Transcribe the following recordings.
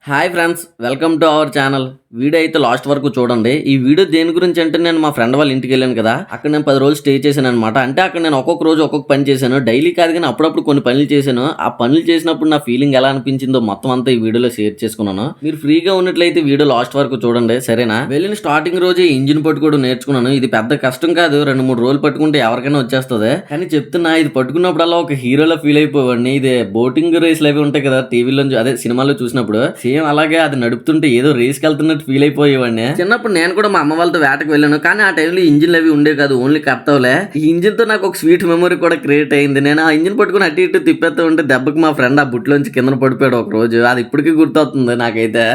Hi friends, welcome to our channel. Video అయితే last వరకు చూడండి. ఈ వీడియో దేని గురించి అంటే నేను మా ఫ్రెండ్ వాళ్ళ ఇంటికి వెళ్ళాను కదా, అక్కడ నేను 10 రోజులు స్టే చేశాను అనమాట. అంటే అక్కడ నేను ఒక్కొక్క రోజు ఒక్కొక్క పని చేశాను. డైలీ కాదు కానీ అప్పుడప్పుడు కొన్ని పనులు చేశాను. ఆ పనులు చేసినప్పుడు నా ఫీలింగ్ ఎలా అనిపించిందో మొత్తం అంతా ఈ వీడియోలో షేర్ చేసుకున్నాను. మీరు ఫ్రీగా ఉన్నట్లయితే వీడియో లాస్ట్ వరకు చూడండి, సరేనా? వెళ్ళిన స్టార్టింగ్ రోజే ఇంజిన్ పట్టుకోవడం నేర్చుకున్నాను. ఇది పెద్ద కష్టం కాదు, 2-3 రోజులు పట్టుకుంటే ఎవరికైనా వచ్చేస్తుంది. కానీ చెప్తున్నా, ఇది పట్టుకున్నప్పుడల్లా ఒక హీరోలో ఫీల్ అయిపోవాడిని. ఇది బోటింగ్ రేస్లు అవి ఉంటాయి కదా టీవీలో, అదే సినిమాలో చూసినప్పుడు సేమ్ అలాగే అది నడుపుతుంటే ఏదో రేస్కి వెళ్తున్నట్టు ఫీల్ అయిపోయేవాడిని. చిన్నప్పుడు నేను కూడా మా అమ్మ వాళ్ళతో వేటకు వెళ్ళాను, కానీ ఆ టైంలో ఇంజిన్లు అవి ఉండే కాదు, ఓన్లీ కర్తవలే. ఈ ఇంజిన్ తో నాకు ఒక స్వీట్ మెమరీ కూడా క్రియేట్ అయింది. నేను ఆ ఇంజిన్ పట్టుకుని అటు ఇటు తిప్పేస్తూ ఉంటే దెబ్బకి మా ఫ్రెండ్ ఆ బుట్లోంచి కింద పడిపోయాడు ఒక రోజు. అది ఇప్పటికీ గుర్తొస్తుంది నాకైతే.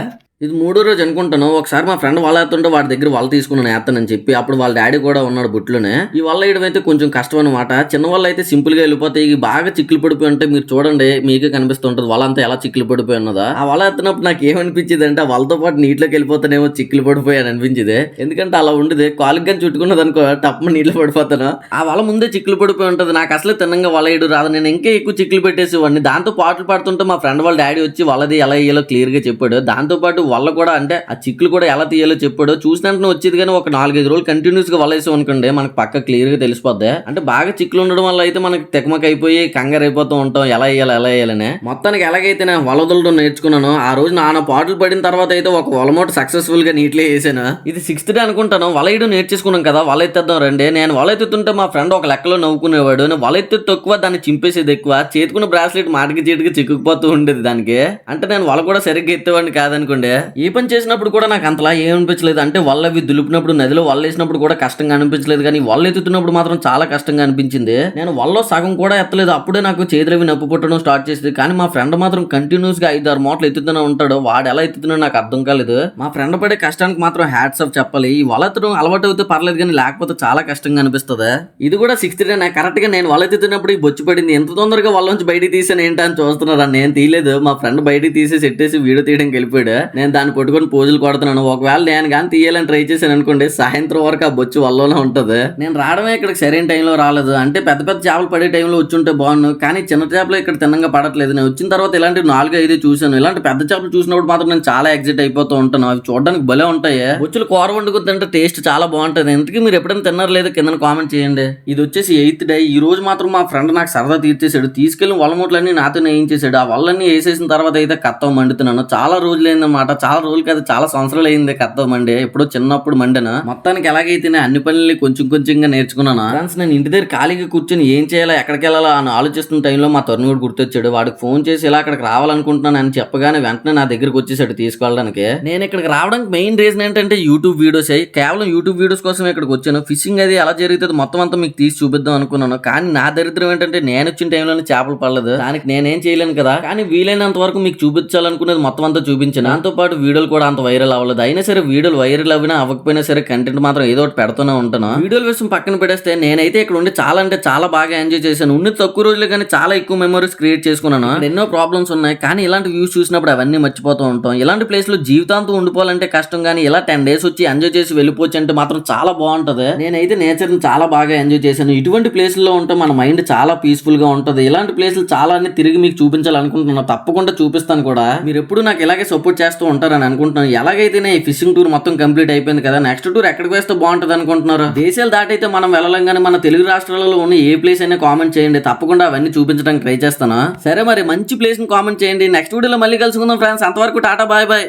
ఇది 3వ రోజు అనుకుంటాను. ఒకసారి మా ఫ్రెండ్ వల ఎత్తుంటే వాడి దగ్గర వల తీసుకున్నాను వేస్తానని చెప్పి. అప్పుడు వాళ్ళ డాడీ కూడా ఉన్నాడు బుట్లోనే. ఈ వల్ల వేయడం అయితే కొంచెం కష్టం అనమాట. చిన్న వల్ల అయితే సింపుల్ గా వెళ్ళిపోతాయి. ఇవి బాగా చిక్కులు పడిపోయి ఉంటే మీరు చూడండి, మీకే కనిపిస్తుంటది వల అంతా ఎలా చిక్కులు పడిపోయి ఉన్నదా. ఆ వల ఎత్తినప్పుడు నాకు ఏమనిపించింది అంటే, వాళ్ళతో పాటు నీటిలోకి వెళ్ళిపోతానేమో చిక్కులు పడిపోయాను అనిపించింది. ఎందుకంటే అలా ఉండేది, కాలుకి కానీ చుట్టుకున్నది అనుకో టప్మ నీటిలో పడిపోతాను. ఆ వల ముందే చిక్కులు పడిపోయి ఉంటది. నాకు అసలు తిన్నంగా వల వేయడం రాదు. నేను ఇంకా ఎక్కువ చిక్కులు పెట్టేసేవాడిని. దాంతో పాటలు పాడుతుంటే మా ఫ్రెండ్ వాళ్ళ డాడీ వచ్చి వలది ఎలా వేయాలో క్లియర్ గా చెప్పాడు. దాంతో పాటు వల్ల కూడా అంటే ఆ చిక్కులు కూడా ఎలా తీయాలో చెప్పాడు. చూసినట్టు వచ్చేది కానీ ఒక 4-5 రోజులు కంటిన్యూస్ గా వలేసాం అనుకోండి, మనకు పక్క క్లియర్ గా తెలిసిపోద్ది. అంటే బాగా చిక్కులు ఉండడం వల్ల అయితే మనకి తెకమక అయిపోయి కంగారు అయిపోతూ ఉంటాం, ఎలా వేయాలని. మొత్తానికి ఎలాగైతే నేను వలదలడం నేర్చుకున్నాను. ఆ రోజు నాన్న పాటలు పడిన తర్వాత అయితే ఒక వలమోట సక్సెస్ఫుల్ గా నీటిలో వేసాను. ఇది 6th డే అనుకుంటాను. వల వేయడం నేర్చేసుకున్నాం కదా, వల ఎత్తేద్దాం రండి. నేను వల ఎత్తుతుంటే మా ఫ్రెండ్ ఒక లెక్కలో నవ్వుకునేవాడు. వల ఎత్తు తక్కువ, దాన్ని చింపేసేది ఎక్కువ. చేతుకున్న బ్రాస్లెట్ మాటికి చీటికి చిక్కుకుపోతూ ఉండేది దానికి. అంటే నేను వల కూడా సరిగ్గా ఎత్తేవాడిని కాదనుకోండి. ఈ పని చేసినప్పుడు కూడా నాకు అంతలా ఏమనిపించలేదు. అంటే వల్లవి దులిపినప్పుడు నదిలో వల్ల వేసినప్పుడు కూడా కష్టంగా అనిపించలేదు, కానీ వల్ల ఎత్తుతున్నప్పుడు మాత్రం చాలా కష్టంగా అనిపించింది. నేను వల్ల సగం కూడా ఎత్తలేదు. అప్పుడే నాకు చేతులవి నొప్పి పుట్టడం స్టార్ట్ చేసింది. కానీ మా ఫ్రెండ్ మాత్రం కంటిన్యూస్ గా 5-6 మూటలు ఎత్తుతూనే ఉంటాడు. వాడు ఎలా ఎత్తుతున్నాడో నాకు అర్థం కాలేదు. మా ఫ్రెండ్ పడే కష్టానికి మాత్రం హ్యాట్స్ ఆఫ్ చెప్పాలి. ఈ వల ఎత్తడం అలవాటు అయితే పర్లేదు, కానీ లేకపోతే చాలా కష్టంగా అనిపిస్తుంది. ఇది కూడా 6th డే. కరెక్ట్ గా నేను వల ఎత్తుతున్నప్పుడు ఈ బొచ్చు పడింది. ఎంత తొందరగా వల్ల నుంచి బయటికి తీసాను ఏంటని చూస్తున్నారా? నేను తీయలేదు, మా ఫ్రెండ్ బయటికి తీసి సెట్టేసి వీడియో తీయడానికి వెళ్ళిపోయాడు. నేను దాన్ని పట్టుకొని పోజులు కొడుతున్నాను. ఒకవేళ నేను కానీ తీయాలని ట్రై చేశాను అనుకోండి, సాయంత్రం వరకు ఆ బొచ్చు వల్లనే ఉంటది. నేను రావడమే ఇక్కడికి సరైన టైంలో రాలేదు. అంటే పెద్ద పెద్ద చేపలు పడే టైంలో వచ్చుంటే బాగున్నాను, కానీ చిన్న చేపలు ఇక్కడ తిన్నంగా పడట్లేదు. నేను వచ్చిన తర్వాత ఇలాంటి 4-5 చూశాను. ఇలాంటి పెద్ద చేపలు చూసినప్పుడు మాత్రం నేను చాలా ఎగ్జైట్ అయిపోతూ ఉంటాను. అవి చూడడానికి భలే ఉంటాయి. బొచ్చులు కూర వండుకుంటే టేస్ట్ చాలా బాగుంటది. ఇంతకీ మీరు ఎప్పుడైనా తిన్నారు లేదో కింద కామెంట్ చేయండి. ఇది వచ్చేసి 8th డే. ఈ రోజు మాత్రం మా ఫ్రెండ్ నాకు సరదా తీర్చేశాడు. తీసుకెళ్లి వలమూట్లన్నీ నాతో వేయించేసాడు. ఆ వల్లన్నీ వేసేసిన తర్వాత అయితే కత్తవ మండుతున్నాను. చాలా రోజులు అయిందన్నమాట. చాలా రోజులు కాదు, చాలా సంవత్సరాలు అయింది కత్తవ మండి. ఎప్పుడో చిన్నప్పుడు మండన. మొత్తానికి ఎలాగైతే అన్ని పనులు కొంచెంగా నేర్చుకున్నాను. ఫ్రెండ్స్, నేను ఇంటి దగ్గర ఖాళీగా కూర్చొని ఏం చేయాలా, ఎక్కడికి వెళ్ళాలా అని ఆలోచిస్తున్న టైంలో మా తరుణుడు గుర్తొచ్చాడు. వాడికి ఫోన్ చేసి ఇలా అక్కడికి రావాలనుకుంటున్నాను అని చెప్పగానే వెంటనే నా దగ్గరకు వచ్చేసాడు తీసుకెళ్ళడానికి. నేను ఇక్కడికి రావడానికి మెయిన్ రీజన్ ఏంటంటే యూట్యూబ్ వీడియోస్. కేవలం యూట్యూబ్ వీడియోస్ కోసం ఇక్కడికి వచ్చాను. ఫిషింగ్ అది ఎలా జరుగుతుంది మొత్తం అంతా మీకు తీసి చూపిద్దాం అనుకున్నాను. కానీ నా దరిద్రం ఏంటంటే నేను వచ్చిన టైంలోనే చేపలు పడలేదు. దానికి నేనేం చేయలేను కదా. కానీ వీలైనంత వరకు మీకు చూపించాలనుకునేది మొత్తం అంతా చూపించాను. దాంతో పాటు వీడియోలు కూడా అంత వైరల్ అవ్వలేదు. అయినా సరే వీడియోలు వైరల్ అవినా అవ్వకపోయినా సరే కంటెంట్ మాత్రం ఏదో ఒకటి పెడుతూనే ఉంటాను. వీడియోల విషయం పక్కన పెడేస్తే నేనైతే ఇక్కడ ఉండి చాలా అంటే చాలా బాగా ఎంజాయ్ చేశాను. ఉన్న తక్కువ రోజులు కానీ చాలా ఎక్కువ మెమరీస్ క్రియేట్ చేసుకున్నాను. ఎన్నో ప్రాబ్లమ్స్ ఉన్నాయి, కానీ ఇలాంటి వ్యూస్ చూసినప్పుడు అవన్నీ మర్చిపోతూ ఉంటాం. ఇలాంటి ప్లేస్ లో జీవితాంతం ఉండిపోవాలంటే కష్టం, కానీ ఇలా 10 days వచ్చి ఎంజాయ్ చేసి వెళ్ళిపోవచ్చు అంటే మాత్రం చాలా బాగుంటది. నేనైతే నేచర్ ని చాలా బాగా ఎంజాయ్ చేశాను. ఇటువంటి ప్లేసుల్లో ఉంటే మన మైండ్ చాలా పీస్ఫుల్ గా ఉంటది. ఇలాంటి ప్లేసులు చాలా అన్ని తిరిగి మీకు చూపించాలనుకుంటున్నాను. తప్పకుండా చూపిస్తాను కూడా. మీరు ఎప్పుడు నాకు ఇలాగే సపోర్ట్ చేస్తూ ఉంటారని అనుకుంటున్నాను. ఎలాగైతేనే ఈ ఫిషింగ్ టూర్ మొత్తం కంప్లీట్ అయిపోయింది కదా, నెక్స్ట్ టూర్ ఎక్కడికి వేస్తే బాగుంటది అనుకుంటున్నారు? దేశాలు దాటైతే మనం వెళ్ళలంగానే మన తెలుగు రాష్ట్రాలలో ఉన్న ఏ ప్లేస్ అయినా కామెంట్ చేయండి. తప్పకుండా అవన్నీ చూపించడానికి ట్రై చేస్తాను. సరే, మరి మంచి ప్లేస్ ని కామెంట్ చేయండి. నెక్స్ట్ వీడియోలో మళ్ళీ కలుసుకుందాం ఫ్రెండ్స్. అంతవరకు టాటా, బాయ్ బాయ్.